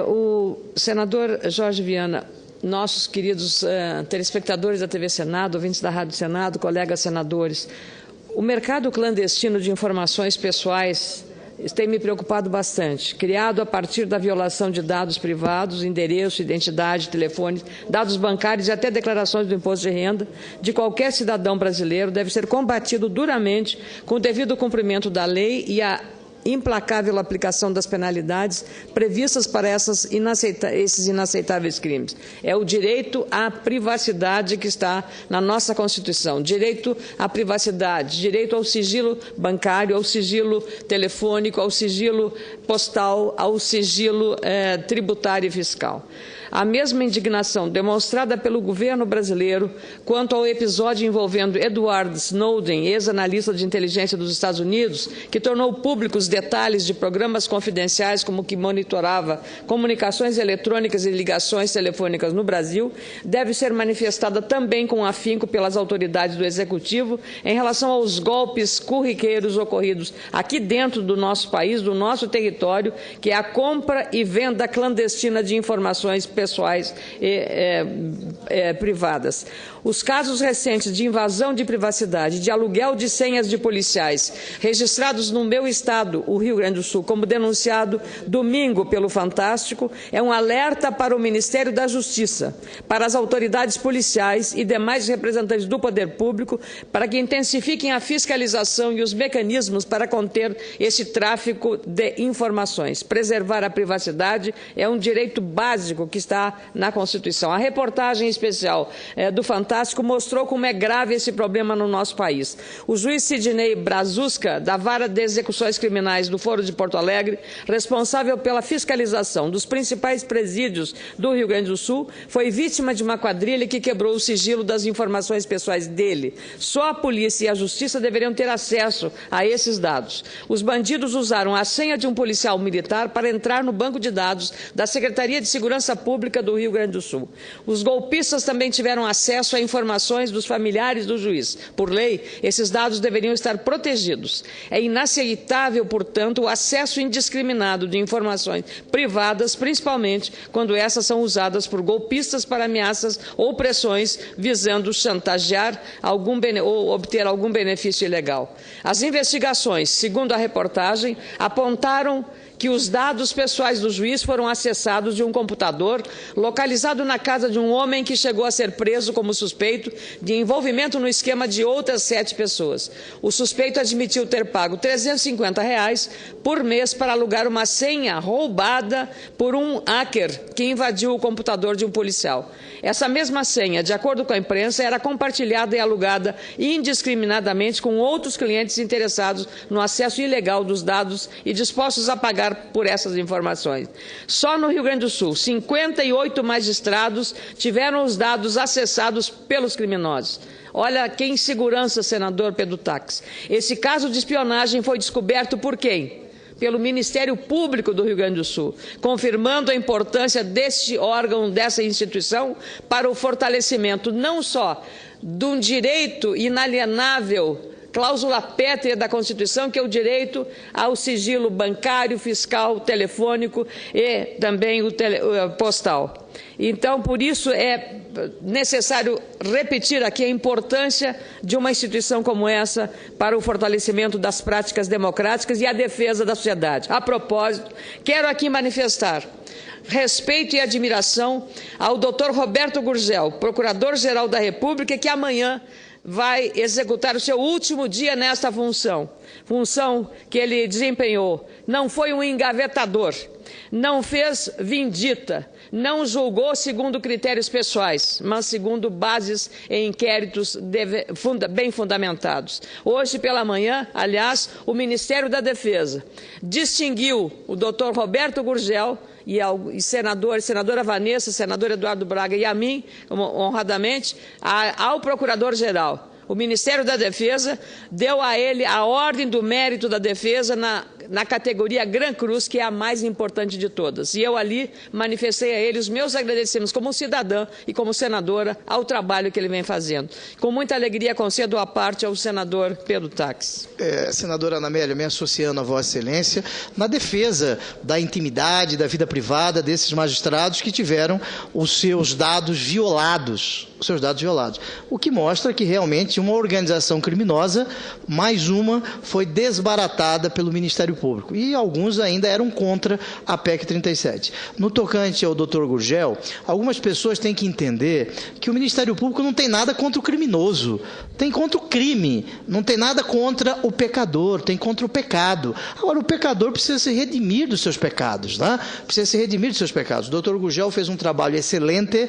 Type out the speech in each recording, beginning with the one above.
O senador Jorge Viana, nossos queridos telespectadores da TV Senado, ouvintes da Rádio Senado, colegas senadores, o mercado clandestino de informações pessoais tem me preocupado bastante. Criado a partir da violação de dados privados, endereço, identidade, telefone, dados bancários e até declarações do imposto de renda de qualquer cidadão brasileiro, deve ser combatido duramente com o devido cumprimento da lei e a implacável aplicação das penalidades previstas para esses inaceitáveis crimes. É o direito à privacidade que está na nossa Constituição. Direito à privacidade, direito ao sigilo bancário, ao sigilo telefônico, ao sigilo postal, ao sigilo tributário e fiscal. A mesma indignação demonstrada pelo governo brasileiro quanto ao episódio envolvendo Edward Snowden, ex-analista de inteligência dos Estados Unidos, que tornou públicos detalhes de programas confidenciais como que monitorava comunicações eletrônicas e ligações telefônicas no Brasil, deve ser manifestada também com afinco pelas autoridades do Executivo em relação aos golpes corriqueiros ocorridos aqui dentro do nosso país, do nosso território, que é a compra e venda clandestina de informações pessoais e privadas. Os casos recentes de invasão de privacidade, de aluguel de senhas de policiais, registrados no meu estado, o Rio Grande do Sul, como denunciado domingo pelo Fantástico, é um alerta para o Ministério da Justiça, para as autoridades policiais e demais representantes do poder público, para que intensifiquem a fiscalização e os mecanismos para conter esse tráfico de informações. Preservar a privacidade é um direito básico que está na Constituição. A reportagem especial do Fantástico mostrou como é grave esse problema no nosso país. O juiz Sidney Brazuska, da Vara de Execuções Criminais do Foro de Porto Alegre, responsável pela fiscalização dos principais presídios do Rio Grande do Sul, foi vítima de uma quadrilha que quebrou o sigilo das informações pessoais dele. Só a polícia e a justiça deveriam ter acesso a esses dados. Os bandidos usaram a senha de um policial militar para entrar no banco de dados da Secretaria de Segurança Pública do Rio Grande do Sul. Os golpistas também tiveram acesso a informações dos familiares do juiz. Por lei, esses dados deveriam estar protegidos. É inaceitável, portanto, o acesso indiscriminado de informações privadas, principalmente quando essas são usadas por golpistas para ameaças ou pressões visando chantagear ou obter algum benefício ilegal. As investigações, segundo a reportagem, apontaram que os dados pessoais do juiz foram acessados de um computador localizado na casa de um homem que chegou a ser preso como suspeito de envolvimento no esquema de outras 7 pessoas. O suspeito admitiu ter pago R$350 por mês para alugar uma senha roubada por um hacker que invadiu o computador de um policial. Essa mesma senha, de acordo com a imprensa, era compartilhada e alugada indiscriminadamente com outros clientes interessados no acesso ilegal dos dados e dispostos a pagar por essas informações. Só no Rio Grande do Sul, 58 magistrados tiveram os dados acessados pelos criminosos. Olha que insegurança, senador Pedro Taques. Esse caso de espionagem foi descoberto por quem? Pelo Ministério Público do Rio Grande do Sul, confirmando a importância deste órgão, dessa instituição, para o fortalecimento não só de um direito inalienável, cláusula pétrea da Constituição, que é o direito ao sigilo bancário, fiscal, telefônico e também o postal. Então, por isso é necessário repetir aqui a importância de uma instituição como essa para o fortalecimento das práticas democráticas e a defesa da sociedade. A propósito, quero aqui manifestar respeito e admiração ao Dr. Roberto Gurgel, Procurador-Geral da República, que amanhã vai executar o seu último dia nesta função que ele desempenhou. Não foi um engavetador, não fez vindita, não julgou segundo critérios pessoais, mas segundo bases e inquéritos bem fundamentados. Hoje pela manhã, aliás, o Ministério da Defesa distinguiu o Dr. Roberto Gurgel e senadora Vanessa, senador Eduardo Braga e a mim, honradamente, ao Procurador-Geral. O Ministério da Defesa deu a ele a ordem do mérito da defesa na categoria Gran Cruz, que é a mais importante de todas. E eu ali manifestei a ele os meus agradecimentos como cidadã e como senadora ao trabalho que ele vem fazendo. Com muita alegria concedo a parte ao senador Pedro Taques. Senadora Ana Amélia, me associando a Vossa Excelência, na defesa da intimidade, da vida privada desses magistrados que tiveram os seus dados violados. O que mostra que realmente uma organização criminosa, mais uma, foi desbaratada pelo Ministério Público. E alguns ainda eram contra a PEC 37. No tocante ao Dr. Gurgel, algumas pessoas têm que entender que o Ministério Público não tem nada contra o criminoso, tem contra o crime, não tem nada contra o pecador, tem contra o pecado. Agora, o pecador precisa se redimir dos seus pecados, né? Precisa se redimir dos seus pecados. O Dr. Gurgel fez um trabalho excelente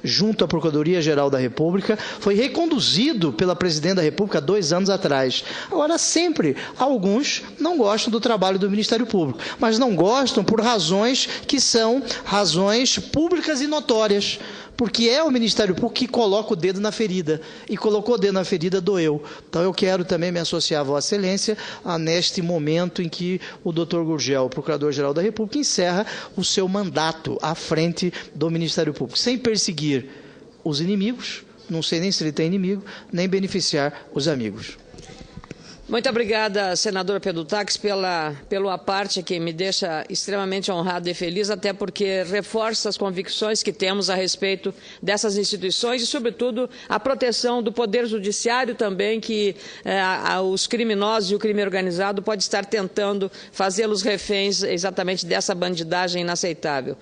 junto à Procuradoria-Geral da República, foi reconduzido pela Presidente da República 2 anos atrás. Agora, sempre, alguns não gostam do trabalho do Ministério Público, mas não gostam por razões que são razões públicas e notórias, porque é o Ministério Público que coloca o dedo na ferida, e colocou o dedo na ferida, doeu. Então, eu quero também me associar a Vossa Excelência neste momento em que o Dr. Gurgel, o Procurador-Geral da República, encerra o seu mandato à frente do Ministério Público, sem perseguir os inimigos, não sei nem se ele tem inimigo, nem beneficiar os amigos. Muito obrigada, senador Pedro Taques, pela parte que me deixa extremamente honrado e feliz, até porque reforça as convicções que temos a respeito dessas instituições e, sobretudo, a proteção do Poder Judiciário também, que os criminosos e o crime organizado pode estar tentando fazê-los reféns exatamente dessa bandidagem inaceitável.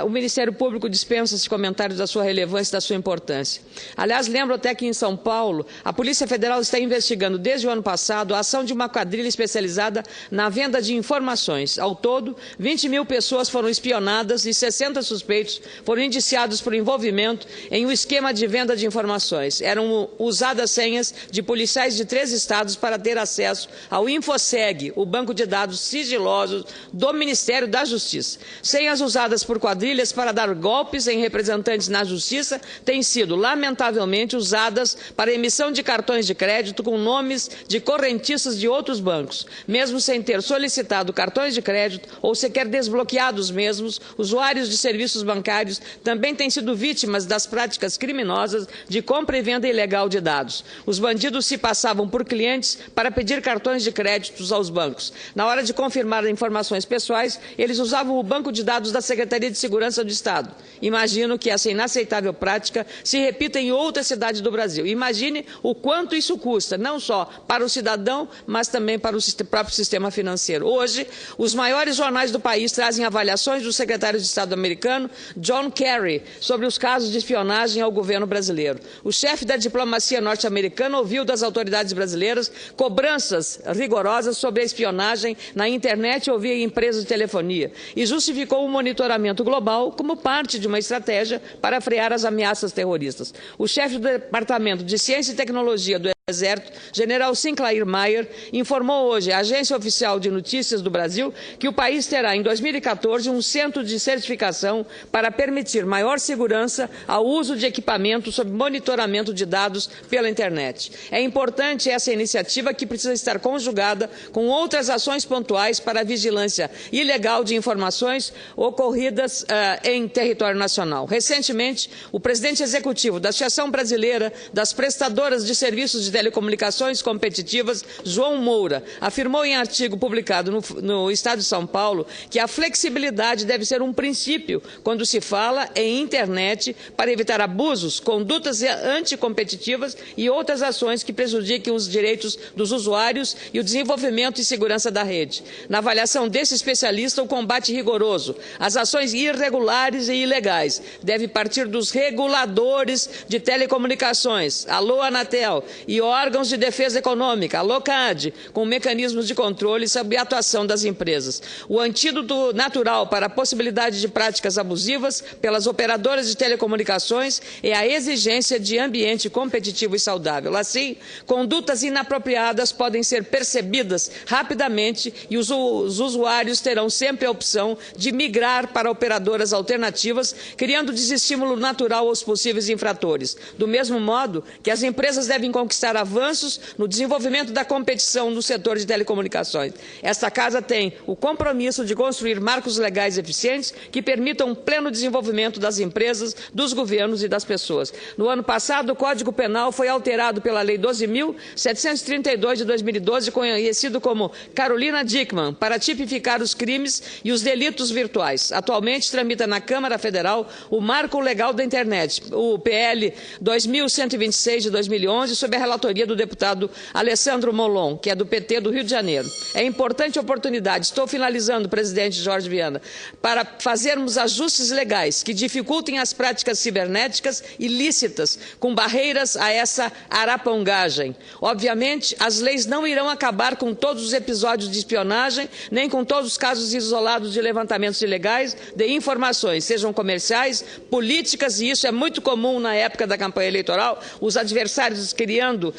O Ministério Público dispensa-se comentários da sua relevância e da sua importância. Aliás, lembro até que em São Paulo, a Polícia Federal está investigando desde o ano passado a ação de uma quadrilha especializada na venda de informações. Ao todo, 20 mil pessoas foram espionadas e 60 suspeitos foram indiciados por envolvimento em um esquema de venda de informações. Eram usadas senhas de policiais de 3 estados para ter acesso ao InfoSeg, o banco de dados sigilosos do Ministério da Justiça. Senhas usadas por quadrilhas para dar golpes em representantes na Justiça têm sido, lamentavelmente, usadas para emissão de cartões de crédito com nomes de correntistas de outros bancos, mesmo sem ter solicitado cartões de crédito ou sequer desbloqueado os mesmos. Usuários de serviços bancários também têm sido vítimas das práticas criminosas de compra e venda ilegal de dados. Os bandidos se passavam por clientes para pedir cartões de créditos aos bancos. Na hora de confirmar informações pessoais, eles usavam o banco de dados da Secretaria de Segurança do Estado. Imagino que essa inaceitável prática se repita em outras cidades do Brasil. Imagine o quanto isso custa, não só para o cidadão, mas também para o próprio sistema financeiro. Hoje, os maiores jornais do país trazem avaliações do secretário de Estado americano, John Kerry, sobre os casos de espionagem ao governo brasileiro. O chefe da diplomacia norte-americana ouviu das autoridades brasileiras cobranças rigorosas sobre a espionagem na internet ou via empresas de telefonia e justificou o monitoramento global como parte de uma estratégia para frear as ameaças terroristas. O chefe do Departamento de Ciência e Tecnologia do Exército, General Sinclair Mayer, informou hoje à Agência Oficial de Notícias do Brasil que o país terá, em 2014, um centro de certificação para permitir maior segurança ao uso de equipamentos sob monitoramento de dados pela internet. É importante essa iniciativa, que precisa estar conjugada com outras ações pontuais para a vigilância ilegal de informações ocorridas em território nacional. Recentemente, o presidente executivo da Associação Brasileira das Prestadoras de Serviços de Telecomunicações Competitivas, João Moura, afirmou em artigo publicado no Estado de São Paulo que a flexibilidade deve ser um princípio quando se fala em internet para evitar abusos, condutas anticompetitivas e outras ações que prejudiquem os direitos dos usuários e o desenvolvimento e segurança da rede. Na avaliação desse especialista, o combate rigoroso às ações irregulares e ilegais deve partir dos reguladores de telecomunicações, alô Anatel, e órgãos de defesa econômica, a LOCAD, com mecanismos de controle sobre a atuação das empresas. O antídoto natural para a possibilidade de práticas abusivas pelas operadoras de telecomunicações é a exigência de ambiente competitivo e saudável. Assim, condutas inapropriadas podem ser percebidas rapidamente e os usuários terão sempre a opção de migrar para operadoras alternativas, criando desestímulo natural aos possíveis infratores. Do mesmo modo que as empresas devem conquistar para avanços no desenvolvimento da competição no setor de telecomunicações. Esta Casa tem o compromisso de construir marcos legais eficientes que permitam o pleno desenvolvimento das empresas, dos governos e das pessoas. No ano passado, o Código Penal foi alterado pela Lei 12.732 de 2012, conhecido como Carolina Dickmann, para tipificar os crimes e os delitos virtuais. Atualmente, tramita na Câmara Federal o Marco Legal da Internet, o PL 2126 de 2011, sob a relatoria do deputado Alessandro Molon, que é do PT do Rio de Janeiro. É importante oportunidade, estou finalizando, presidente Jorge Viana, para fazermos ajustes legais que dificultem as práticas cibernéticas ilícitas, com barreiras a essa arapongagem. Obviamente, as leis não irão acabar com todos os episódios de espionagem, nem com todos os casos isolados de levantamentos ilegais de informações, sejam comerciais, políticas, e isso é muito comum na época da campanha eleitoral, os adversários criando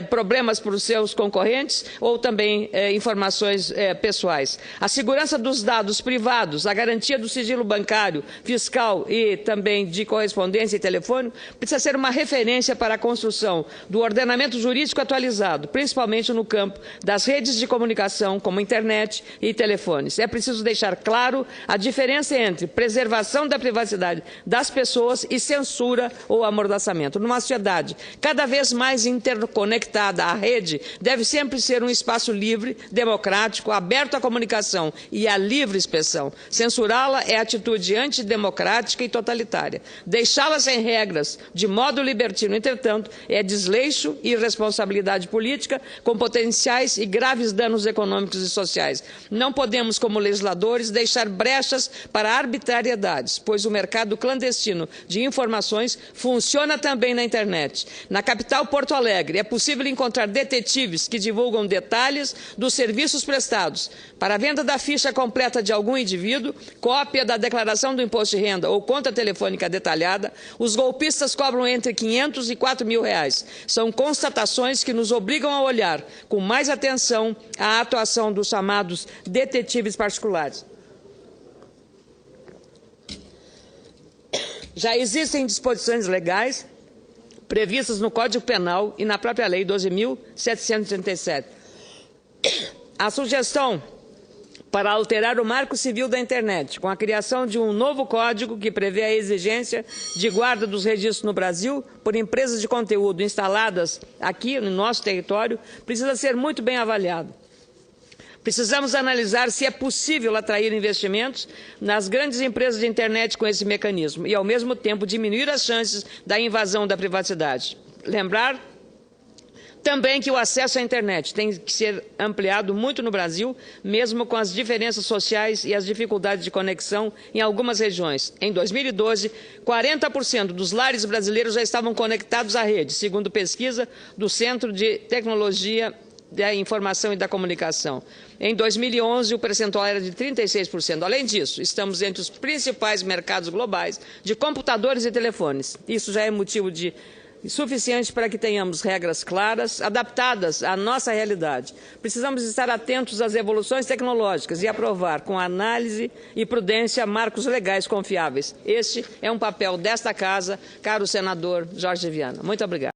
problemas para os seus concorrentes ou também informações pessoais. A segurança dos dados privados, a garantia do sigilo bancário, fiscal e também de correspondência e telefônico precisa ser uma referência para a construção do ordenamento jurídico atualizado, principalmente no campo das redes de comunicação, como internet e telefones. É preciso deixar claro a diferença entre preservação da privacidade das pessoas e censura ou amordaçamento. Numa sociedade cada vez mais interconectada, a rede deve sempre ser um espaço livre, democrático, aberto à comunicação e à livre expressão. Censurá-la é atitude antidemocrática e totalitária. Deixá-la sem regras, de modo libertino, entretanto, é desleixo e irresponsabilidade política com potenciais e graves danos econômicos e sociais. Não podemos, como legisladores, deixar brechas para arbitrariedades, pois o mercado clandestino de informações funciona também na internet. Na capital, Porto Alegre, é possível encontrar detetives que divulgam detalhes dos serviços prestados. Para a venda da ficha completa de algum indivíduo, cópia da declaração do imposto de renda ou conta telefônica detalhada, os golpistas cobram entre 500 e 4 mil reais. São constatações que nos obrigam a olhar com mais atenção a atuação dos chamados detetives particulares. Já existem disposições legais previstas no Código Penal e na própria Lei 12.737. A sugestão para alterar o Marco Civil da Internet, com a criação de um novo código que prevê a exigência de guarda dos registros no Brasil por empresas de conteúdo instaladas aqui no nosso território, precisa ser muito bem avaliado. Precisamos analisar se é possível atrair investimentos nas grandes empresas de internet com esse mecanismo e, ao mesmo tempo, diminuir as chances da invasão da privacidade. Lembrar também que o acesso à internet tem que ser ampliado muito no Brasil, mesmo com as diferenças sociais e as dificuldades de conexão em algumas regiões. Em 2012, 40% dos lares brasileiros já estavam conectados à rede, segundo pesquisa do Centro de Tecnologia da Informação e da Comunicação. Em 2011, o percentual era de 36%. Além disso, estamos entre os principais mercados globais de computadores e telefones. Isso já é motivo suficiente para que tenhamos regras claras, adaptadas à nossa realidade. Precisamos estar atentos às evoluções tecnológicas e aprovar, com análise e prudência, marcos legais confiáveis. Este é um papel desta Casa, caro senador Jorge Viana. Muito obrigado.